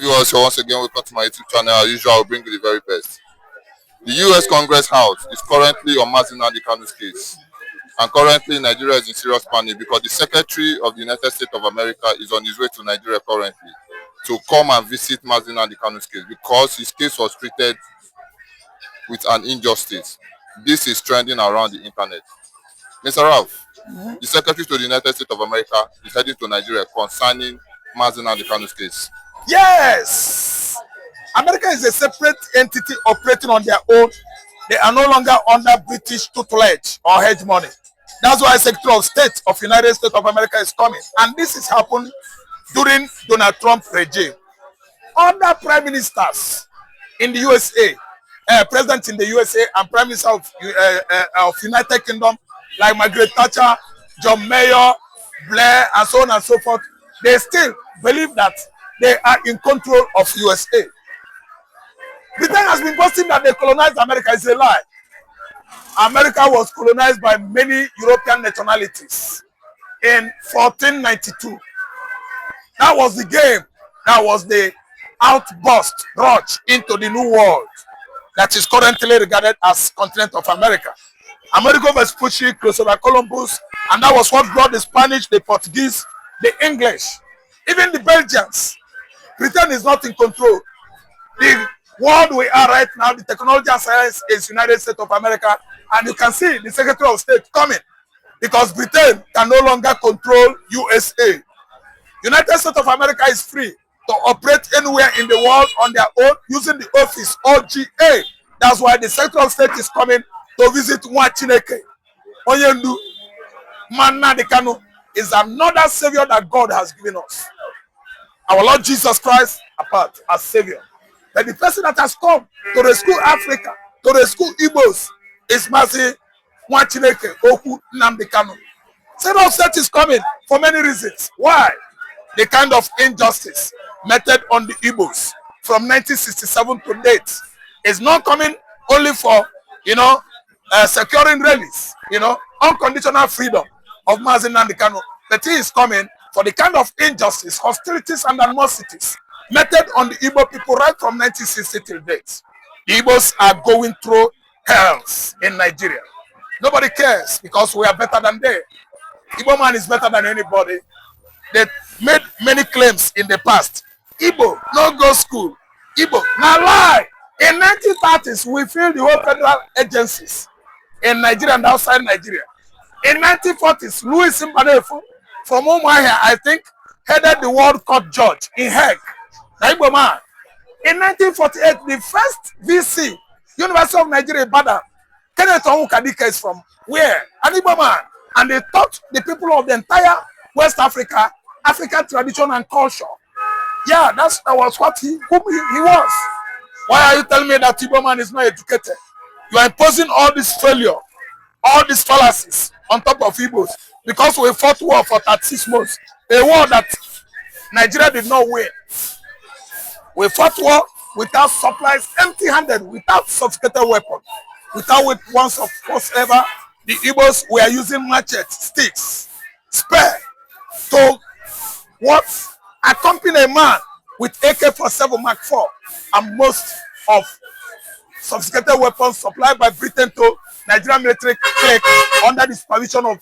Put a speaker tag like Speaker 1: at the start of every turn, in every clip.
Speaker 1: viewers, so once again welcome to my YouTube channel. As usual, I'll bring you the very best. The US Congress House is currently on Nnamdi Kanu's case, and currently Nigeria is in serious panic because the Secretary of the United States of America is on his way to Nigeria currently to come and visit Nnamdi Kanu's case because his case was treated with an injustice. This is trending around the internet. Mr. Ralph, the Secretary to the United States of America is heading to Nigeria concerning Nnamdi Kanu's case.
Speaker 2: Yes! America is a separate entity operating on their own. They are no longer under British tutelage or hegemony. That's why Secretary of State of United States of America is coming. And this has happened during Donald Trump's regime. Other prime ministers in the USA, presidents in the USA and prime minister of United Kingdom, like Margaret Thatcher, John Mayer, Blair, and so on and so forth, they still believe that they are in control of USA. Britain has been boasting that they colonized America. Is a lie. America was colonized by many European nationalities in 1492. That was the game. That was the outburst, rush into the new world that is currently regarded as continent of America. America was pushing Christopher Columbus, and that was what brought the Spanish, the Portuguese, the English, even the Belgians. Britain is not in control. The world we are right now, the technology and science is United States of America, and you can see the Secretary of State coming because Britain can no longer control USA. United States of America is free to operate anywhere in the world on their own using the office OGA. That's why the Secretary of State is coming to visit Nwachineke. Onyendu Nnamdi Kanu is another savior that God has given us. Our Lord Jesus Christ apart as savior. But the person that has come to rescue Africa, to rescue Igbos, is Mazi Nwachineke Oku Nnamdi Kanu. Secretary of State is coming for many reasons. Why? The kind of injustice meted on the Igbos from 1967 to date is not coming only for, securing rallies, unconditional freedom of Mazi Nnamdi Kanu, but he is coming for the kind of injustice, hostilities, and animosities meted on the Igbo people right from 1960 till date. The Igbos are going through hells in Nigeria. Nobody cares because we are better than they. Igbo man is better than anybody. They made many claims in the past. Igbo no go school. Igbo now lie. In 1930s, we filled the whole federal agencies in Nigeria and outside Nigeria. In 1940s, Louis Mbanefu from Umuahia, I think, headed the World Court judge in Hague. Igbo man. In 1948, the first VC, University of Nigeria, Ibadan, Kenneth Onwukadike is from where? An Igbo man. And they taught the people of the entire West Africa, African tradition and culture. Yeah, that was what he was. Why are you telling me that Igbo man is not educated? You are imposing all this failure, all these fallacies on top of Igbos because we fought war for 36 months. A war that Nigeria did not win. We fought war without supplies, empty-handed, without sophisticated weapons, without weapons of whatsoever. The Igbos were using machetes, sticks, spear to accompany a man with AK-47 Mark IV and most of sophisticated weapons supplied by Britain to Nigerian military clique under the supervision of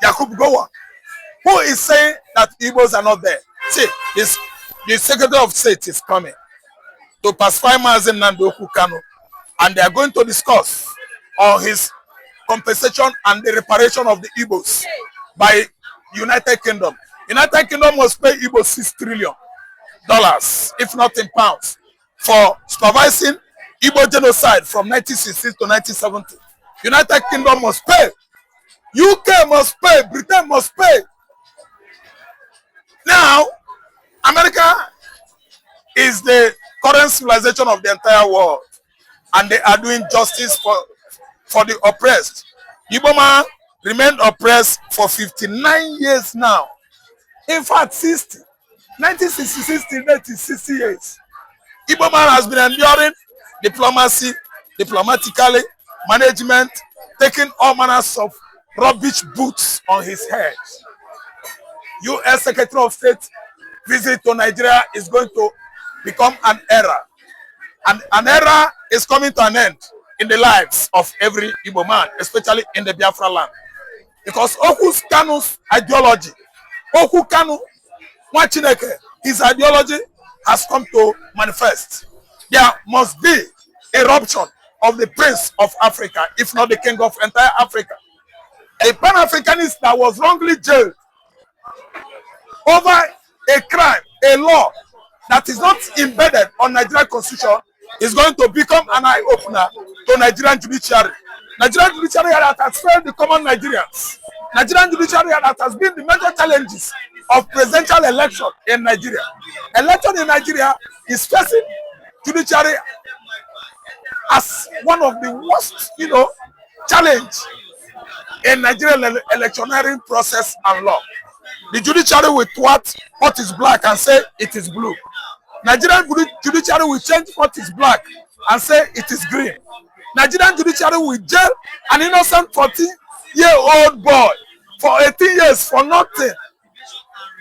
Speaker 2: Yakubu Gowon, who is saying that Igbos are not there. See, the Secretary of State is coming to pacify Mazi Nnamdi Kanu, and they are going to discuss on his compensation and the reparation of the Igbos by United Kingdom. United Kingdom must pay Igbos $6 trillion, if not in pounds, for supervising Igbo genocide from 1960 to 1970. United Kingdom must pay. UK must pay. Britain must pay. Now, America is the current civilization of the entire world, and they are doing justice for the oppressed. Igbo man remained oppressed for 59 years now. In fact, 60. 1966 till 1960 years. Igbo man has been enduring diplomacy, diplomatically, management, taking all manners of rubbish boots on his head. U.S. Secretary of State visit to Nigeria is going to become an era. And an era is coming to an end in the lives of every Igbo man, especially in the Biafra land. Because Oku Kanu's ideology, Oku Kanu, Mwachineke, his ideology has come to manifest. There must be eruption of the Prince of Africa, if not the King of entire Africa. A Pan-Africanist that was wrongly jailed over a crime, a law that is not embedded on Nigerian constitution is going to become an eye-opener to Nigerian judiciary. Nigerian judiciary that has failed the common Nigerians. Nigerian judiciary that has been the major challenges of presidential election in Nigeria. Election in Nigeria is facing judiciary as one of the worst, challenge in Nigerian electioneering process and law. The judiciary will thwart what is black and say it is blue. Nigerian judiciary will change what is black and say it is green. Nigerian judiciary will jail an innocent 14-year-old boy for 18 years for nothing.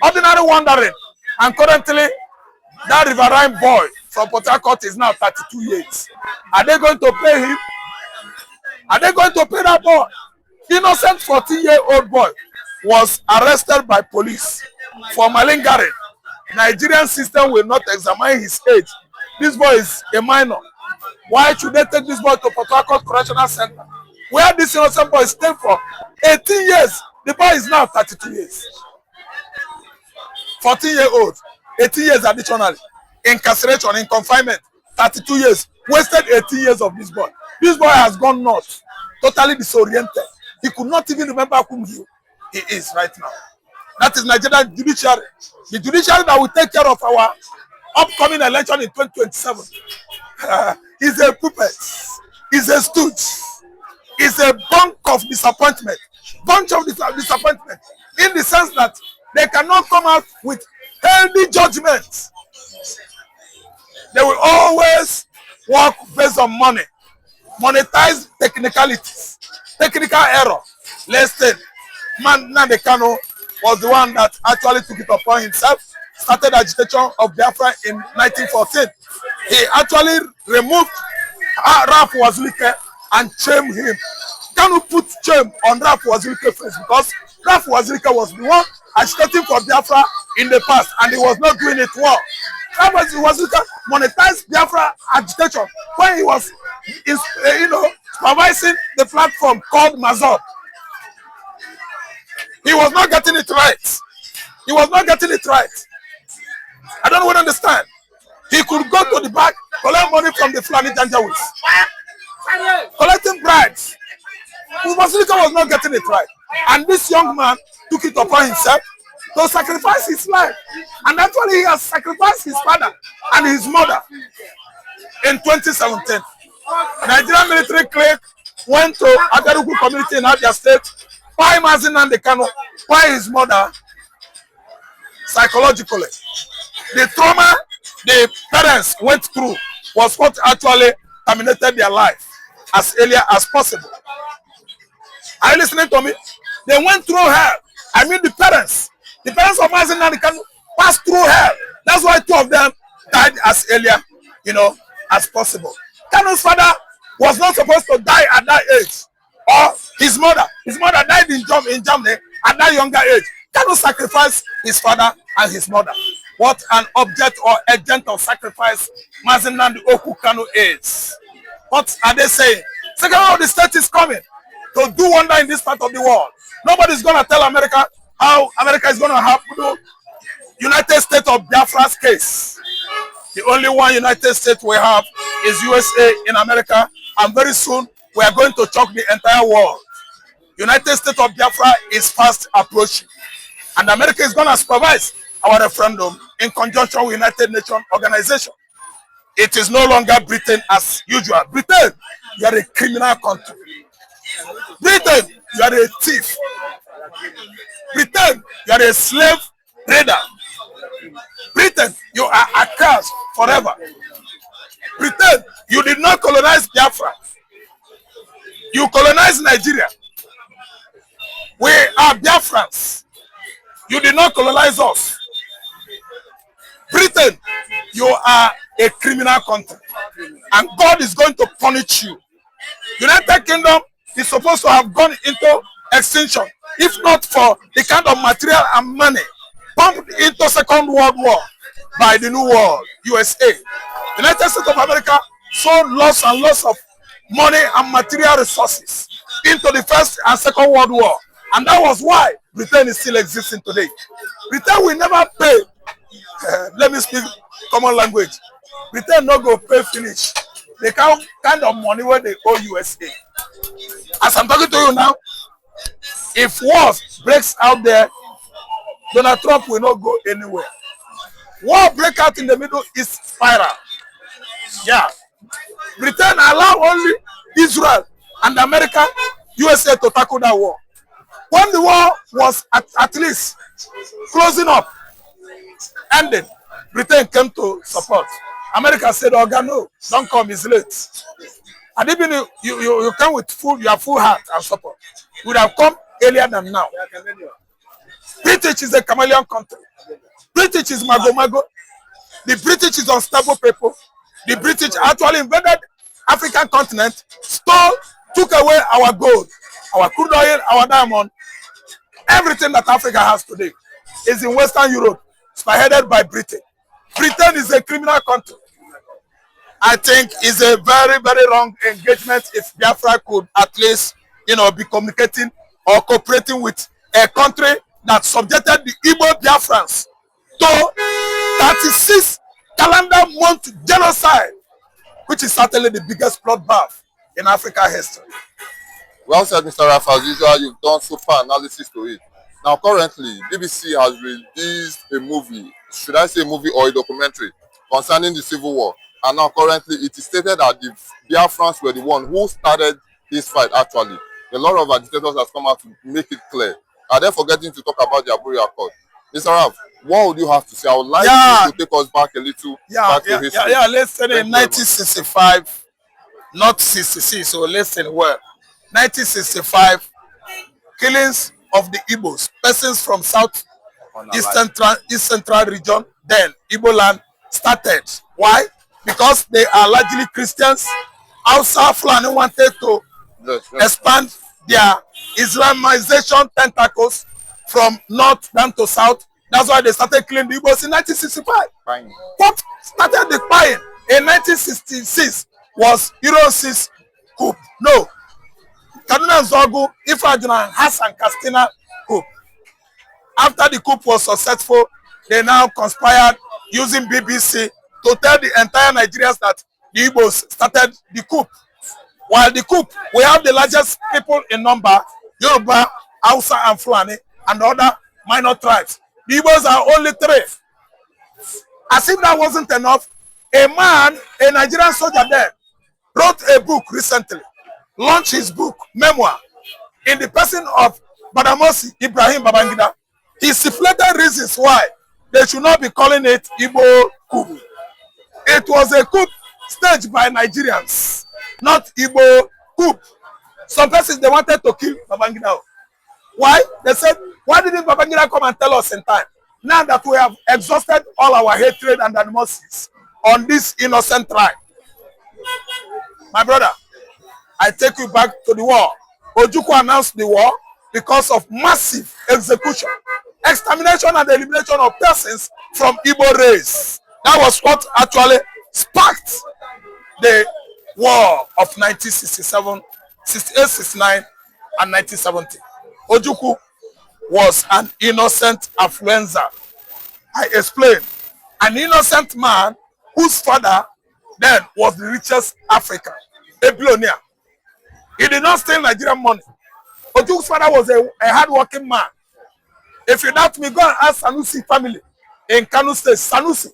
Speaker 2: Ordinary wandering. And currently, that riverine boy from Port Harcourt is now 32 years. Are they going to pay him? Are they going to pay that boy? Innocent 14-year-old boy was arrested by police for malingering. Nigerian system will not examine his age. This boy is a minor. Why should they take this boy to Port Harcourt Correctional Center, where this innocent boy stayed for 18 years? The boy is now 32 years. 14-year-old, 18 years additionally. Incarceration, in confinement, 32 years. Wasted 18 years of this boy. This boy has gone north, totally disoriented. He could not even remember whom he is right now. That is Nigerian judiciary. The judiciary that will take care of our upcoming election in 2027 is a puppet, is a stooge, is a bunch of disappointment. In the sense that they cannot come out with healthy judgments. They will always work based on money, monetize technicalities, technical error. Let's say, Nnamdi Kanu was the one that actually took it upon himself, started agitation of Biafra in 1914. He actually removed Ralph Wazulike and shamed him. Kanu put shame on Ralph Wazulike's face because Ralph Wazulike was the one agitating for Biafra in the past and he was not doing it well. Ralph Wazulike monetized Biafra agitation when he was supervising the platform called Mazot. He was not getting it right. He was not getting it right. I don't want to understand. He could go to the back, collect money from the Fulani Janjaweeds, collecting bribes. Wazulike was not getting it right. And this young man took it upon himself to sacrifice his life. And actually he has sacrificed his father and his mother in 2017. Nigerian military clique went to Agarugu community in Abia State. Why Nnamdi Kanu? Why his mother? Psychologically. The trauma the parents went through was what actually terminated their life as early as possible. Are you listening to me? They went through hell. I mean the parents of Nnamdi Kanu passed through hell. That's why two of them died as earlier, as possible. Kanu's father was not supposed to die at that age. Or his mother died in Germany at that younger age. Kanu sacrificed his father and his mother. What an object or agent of sacrifice Nnamdi Oku Kanu is. What are they saying? Secretary of the State is coming to do wonder in this part of the world. Nobody's going to tell America how America is going to handle United States of Biafra's case. The only one United States we have is USA in America, and very soon we are going to choke the entire world. United States of Biafra is fast approaching, and America is going to supervise our referendum in conjunction with United Nations Organization. It is no longer Britain as usual. Britain, you are a criminal country. Britain, you are a thief. Britain, you are a slave raider. Britain, you are accursed forever. Britain, you did not colonize Biafra. You colonized Nigeria. We are Biafrans. You did not colonize us. you are a criminal country. And God is going to punish you. United Kingdom is supposed to have gone into extinction if not for the kind of material and money pumped into Second World War by the New World, USA. United States of America sold lots and lots of money and material resources into the First and Second World War. And that was why Britain is still existing today. Britain will never pay. Let me speak common language. Britain no go pay finish the kind of money where they owe USA. As I'm talking to you now, if war breaks out there, Donald Trump will not go anywhere. War break out in the Middle East spiral. Yeah. Britain allow only Israel and America, USA to tackle that war. When the war was at least closing up, ending, Britain came to support. America said, "Oh, God, no, don't come, it's late." And even you come with your full heart and support. You would have come earlier than now. British is a chameleon country. British is mago. The British is unstable people. The British actually invaded African continent, stole, took away our gold, our crude oil, our diamond. Everything that Africa has today is in Western Europe, spearheaded by Britain. Britain is a criminal country. I think it's a very, very wrong engagement if Biafra could at least, be communicating or cooperating with a country that subjected the Igbo Biafrans to 36 calendar month genocide, which is certainly the biggest bloodbath in African history.
Speaker 1: Well said, Mr. Raf. As usual, you've done super analysis to it. Now, currently, BBC has released a movie, should I say movie or a documentary, concerning the Civil War. And now, currently, it is stated that the Biafrans were the one who started this fight, actually. A lot of agitators have come out to make it clear. Are they forgetting to talk about the Aburi Accord? Mr. Raf, what would you have to say? I would like you to take us back a little back to history.
Speaker 2: Let's say in 1965, not 66, so listen well. 1965, killings of the Igbos, persons from East Central region, then Igbo land started. Why? Because they are largely Christians. Hausa Fulani wanted to expand their Islamization tentacles from north down to south. That's why they started killing the Igbos in 1965.
Speaker 1: Fine.
Speaker 2: What started the crying in 1966 was Eurosis coup. No. Kaduna Zogu, Ifrajuna, Hassan Castina coup. After the coup was successful, they now conspired using BBC to tell the entire Nigerians that the Igbos started the coup. While the coup, we have the largest people in number, Yoruba, Hausa, and Fulani, and other minor tribes. The Igbos are only 3. As if that wasn't enough, a Nigerian soldier there, wrote a book recently, launched his book, memoir, in the person of Badamosi Ibrahim Babangida. He stipulated reasons why they should not be calling it Igbo coup. It was a coup staged by Nigerians, not Igbo coup. Some persons, they wanted to kill Babangida. Why? They said, why didn't Babangida come and tell us in time? Now that we have exhausted all our hatred and animosities on this innocent tribe. My brother, I take you back to the war. Ojukwu announced the war because of massive execution, extermination and elimination of persons from Igbo race. That was what actually sparked the war of 1967, 68, 69, and 1970. Ojukwu was an innocent affluenza. I explained. An innocent man whose father then was the richest African, a billionaire. He did not steal Nigerian money. Ojukwu's father was a hard-working man. If you doubt me, go and ask Sanusi family in Kano State. Sanusi.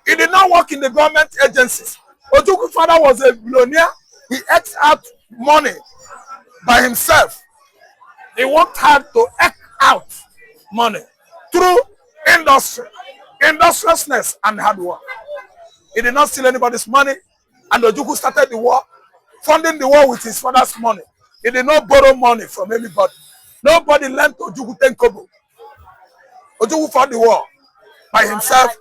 Speaker 2: He did not work in the government agencies. Ojukwu's father was a billionaire. He eked out money by himself. He worked hard to eke out money through industry, industriousness, and hard work. He did not steal anybody's money, and Ojukwu started the war, funding the war with his father's money. He did not borrow money from anybody. Nobody lent Ojukwu 10 kobo. Ojukwu fought the war. by himself,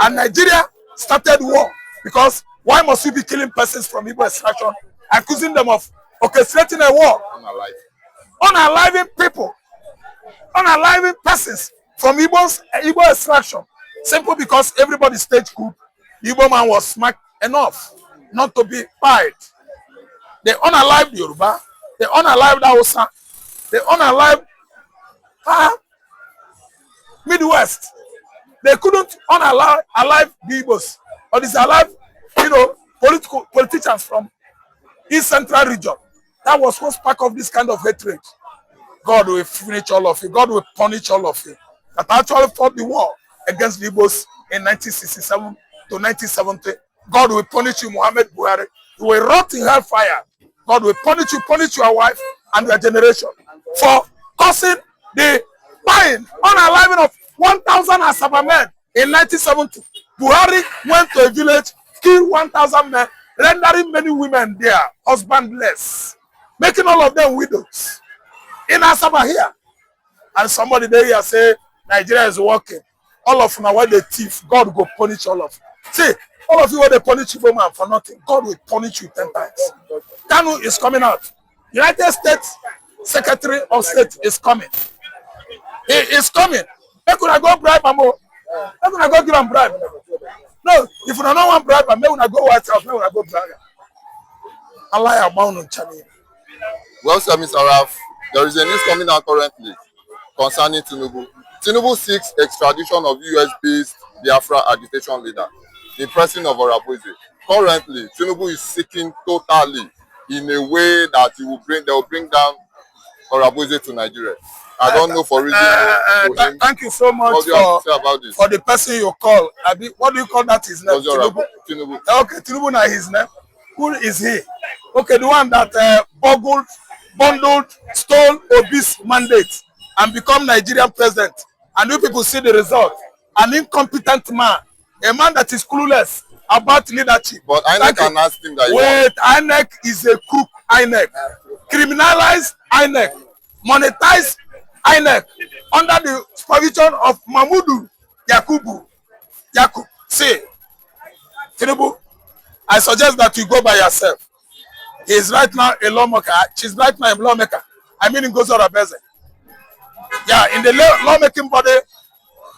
Speaker 2: and Nigeria started war because why must we be killing persons from Igbo extraction, accusing them of orchestrating a war, unaliving people, unaliving persons from Igbo extraction, simply because everybody stage coup. The Igbo man was smart enough not to be fired. They unalived Yoruba, they unalived Hausa, they unalived Midwest. They couldn't unalive the Igbos or disalive, politicians from East Central region. That was what spark of this kind of hatred. God will finish all of you. God will punish all of you. That actually fought the war against the Igbos in 1967 to 1970. God will punish you, Muhammad Buhari. You will rot in hellfire. God will punish you, punish your wife and your generation for causing the buying, unaliving of 1,000 Asaba men in 1970. Buhari went to a village, killed 1,000 men, rendering many women there husbandless, making all of them widows. In Asaba here. And somebody there here say, Nigeria is working. All of them are what they thief. God will punish all of you. See, all of you when they punish you man for nothing, God will punish you 10 times. Kanu is coming out. United States Secretary of State is coming. He is coming. How could I go bribe him? How could I go give him bribe? No, if you don't want bribe, I'm going to go White House. I'm going to go bribe. Allah abound on channel.
Speaker 1: Well, sir, Mr. Raf, there is a news coming out currently concerning Tinubu. Tinubu seeks extradition of US-based Biafra agitation leader, the president of Orabueze. Currently, Tinubu is seeking totally in a way that they will bring down Orabueze to Nigeria. I don't know for reason.
Speaker 2: Thank you so much for the person you call. What do you call that his name?
Speaker 1: Tinubu.
Speaker 2: Okay, Tinubu na his name. Who is he? Okay, the one that bundled, stole Obi's mandate and become Nigerian president. And you people see the result. An incompetent man, a man that is clueless about leadership.
Speaker 1: But INEC can ask him that.
Speaker 2: Wait, INEC is a crook. INEC. Criminalized INEC. Monetized INEC under the supervision of Mahmoud Yakub. See, Tinubu, I suggest that you go by yourself. He is right now a lawmaker. She's right now a lawmaker. I mean in Gozora Beze. Yeah, in the lawmaking body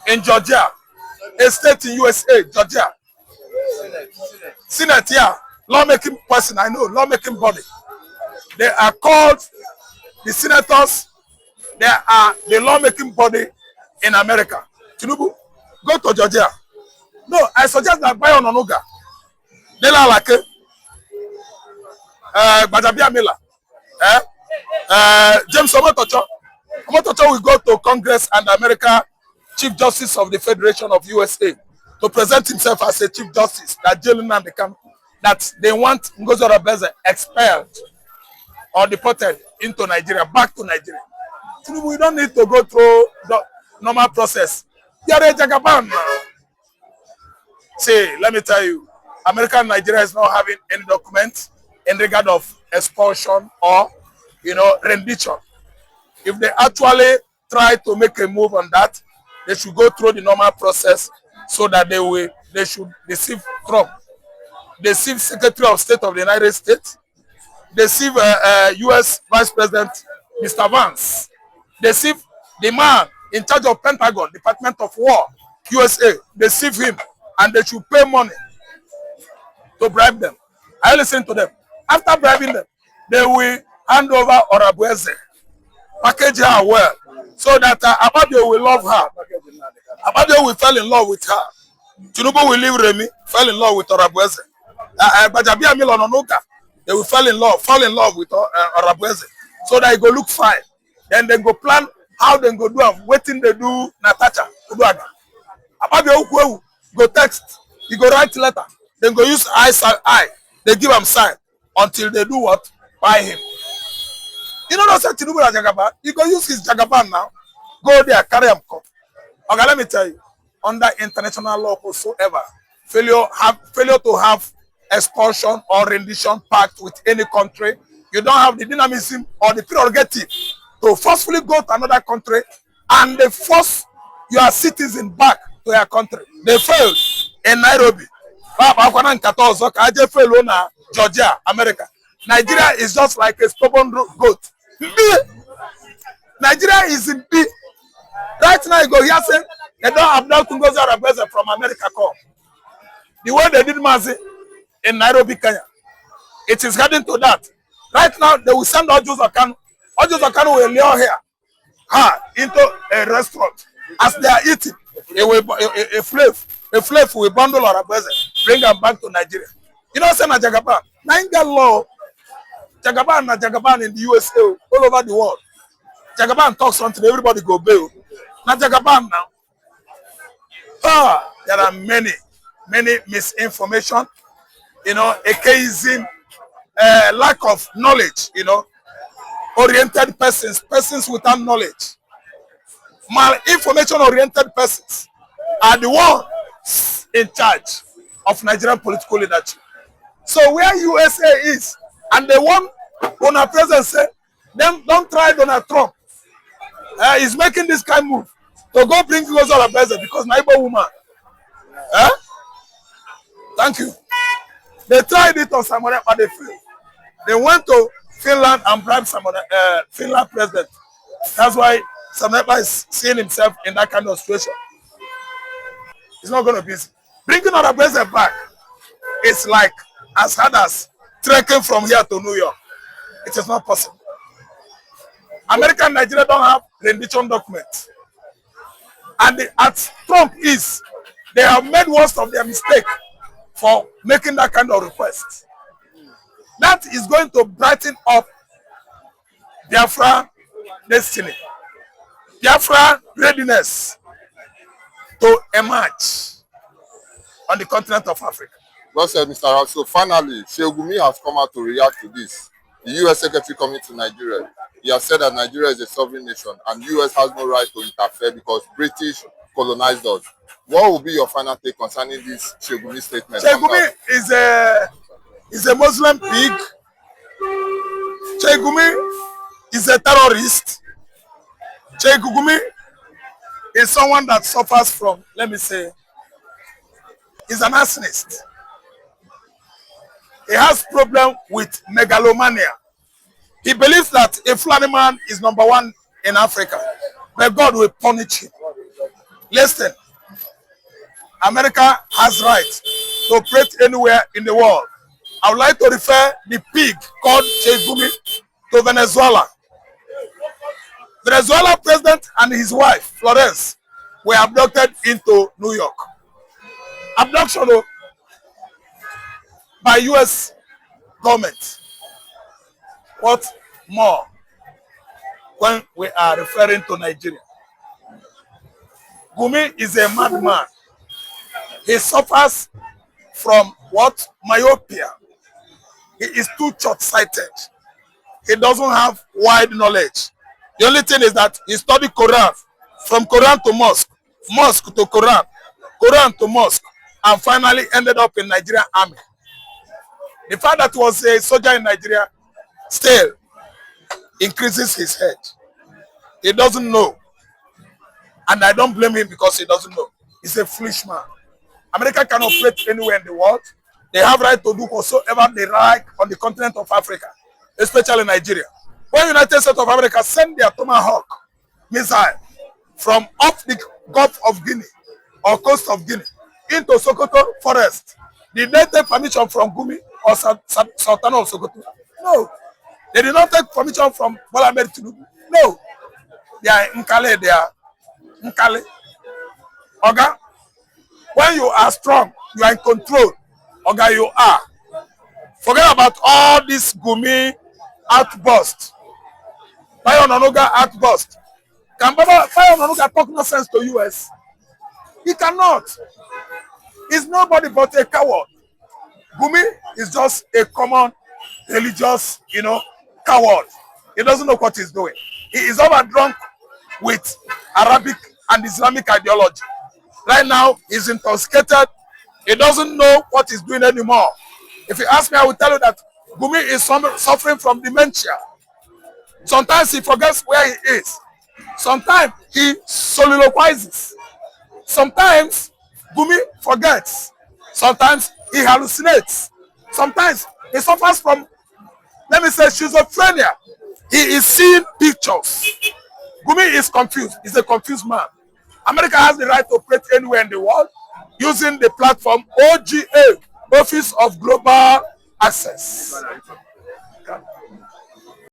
Speaker 2: in Georgia, a state in USA, Georgia. Senate, yeah. Lawmaking person, I know, lawmaking body. They are called the senators. They are the lawmaking body in America. Tinubu, go to Georgia. No, I suggest that Bayo Nonuga, Dela Lake, Badabia Miller, James Omotocho. Omotocho will go to Congress and America Chief Justice of the Federation of USA to present himself as a Chief Justice that Nnamdi Kanu, that they want Ngozi Orebeze expelled or deported into Nigeria, back to Nigeria. We don't need to go through the normal process. You are a Jagaban now. See, let me tell you, America and Nigeria is not having any document in regard of expulsion or, rendition. If they actually try to make a move on that, they should go through the normal process so that they should deceive Trump, deceive Secretary of State of the United States, deceive U.S. Vice President Mr. Vance, deceive the man in charge of Pentagon, Department of War, USA, deceive him, and they should pay money to bribe them. I listen to them. After bribing them, they will hand over Orabueze, package her well, so that Ababio will love her. Ababio will fall in love with her. Tinubu will leave Remi, fall in love with Orabueze. Bajabia Milon Onuka, they will fall in love with Orabueze, so that it go look fine. Then they go plan how they go do and waiting they do Natacha. Ababio go text, he go write letter, then go use eye. They give him sign until they do what? Buy him. You know what Tinubu is Jagaban? He go use his Jagaban now. Go there, carry him come. Okay, let me tell you, under international law whatsoever, failure to have expulsion or rendition pact with any country, you don't have the dynamism or the prerogative to forcefully go to another country and they force your citizen back to your country. They failed in Nairobi. Failed in Georgia, America. Nigeria is just like a stubborn goat. Nigeria is in B. Right now, you go here saying they don't abduct Ngozi Arabeze from America. Come. The way they did Mazi in Nairobi, Kenya, it is heading to that. Right now, they will send Ojo Kanu. Ojo Kanu will lure here into a restaurant. As they are eating, a flave will bundle Arabeze, bring them back to Nigeria. You know, say na Jagaban. Nine law. Jagaban in the USA, all over the world. Jagaban talks something, everybody go bail. Now Jagaban now. There are many misinformation, you know, atheism, lack of knowledge, you know, oriented persons without knowledge. Malinformation oriented persons are the ones in charge of Nigerian political leadership. So where USA is, and they want Donald President say, them don't try Donald Trump. He's making this kind of move to go bring Ngozi Arabeze because neighbor woman. Thank you. They tried it on Samoa, but they failed. They went to Finland and bribed Finland president. That's why Samoa is seeing himself in that kind of situation. It's not going to be easy. Bringing Arabeze back is like as hard as trekking from here to New York. It is not possible. America and Nigeria don't have rendition documents. And as Trump is, they have made worst of their mistake for making that kind of request. That is going to brighten up Biafra destiny. Biafra readiness to emerge on the continent of Africa.
Speaker 1: Well said, Mr. Ralph. So finally, Sheikh has come out to react to this. The U.S. Secretary coming to Nigeria. He has said that Nigeria is a sovereign nation and U.S. has no right to interfere because British colonized us. What will be your final take concerning this Sheikh statement?
Speaker 2: Sheikh is a Muslim pig. Sheikh is a terrorist. Sheikh is someone that suffers from, let me say, he's an arsonist. He has problem with megalomania. He believes that a Fulani man is number one in Africa, but God will punish him. Listen, America has right to operate anywhere in the world. I would like to refer the pig called Sheikh Gumi to Venezuela. Venezuela president and his wife, Florence, were abducted into New York. Abduction by U.S. government. What more when we are referring to Nigeria? Gumi is a madman. He suffers from what? Myopia. He is too short-sighted. He doesn't have wide knowledge. The only thing is that he studied Quran, from Quran to mosque, mosque to Quran, Quran to mosque, and finally ended up in Nigerian army. The fact that he was a soldier in Nigeria still increases his head. He doesn't know. And I don't blame him because he doesn't know. He's a foolish man. America can operate anywhere in the world. They have right to do whatsoever they like on the continent of Africa, especially Nigeria. When United States of America send their Tomahawk missile from off the Gulf of Guinea or coast of Guinea into Sokoto forest, did they take permission from Gumi or Sultan of Sokoto? No. They did not take permission from Bola Ahmed Tinubu. No. They are Nkale, they are Nkale. Oga, when you are strong, you are in control. Oga, you are. Forget about all this Gumi outburst. Bayo Onanuga outburst. Can Bayo Onanuga talk nonsense to US? He cannot. He's nobody but a coward. Gumi is just a common religious, coward. He doesn't know what he's doing. He is overdrunk with Arabic and Islamic ideology. Right now, he's intoxicated. He doesn't know what he's doing anymore. If you ask me, I will tell you that Gumi is suffering from dementia. Sometimes he forgets where he is. Sometimes he soliloquizes. Sometimes Gumi forgets. Sometimes he hallucinates. Sometimes he suffers from, let me say, schizophrenia. He is seeing pictures. Gumi is confused. He's a confused man. America has the right to operate anywhere in the world using the platform OGA, Office of Global Access.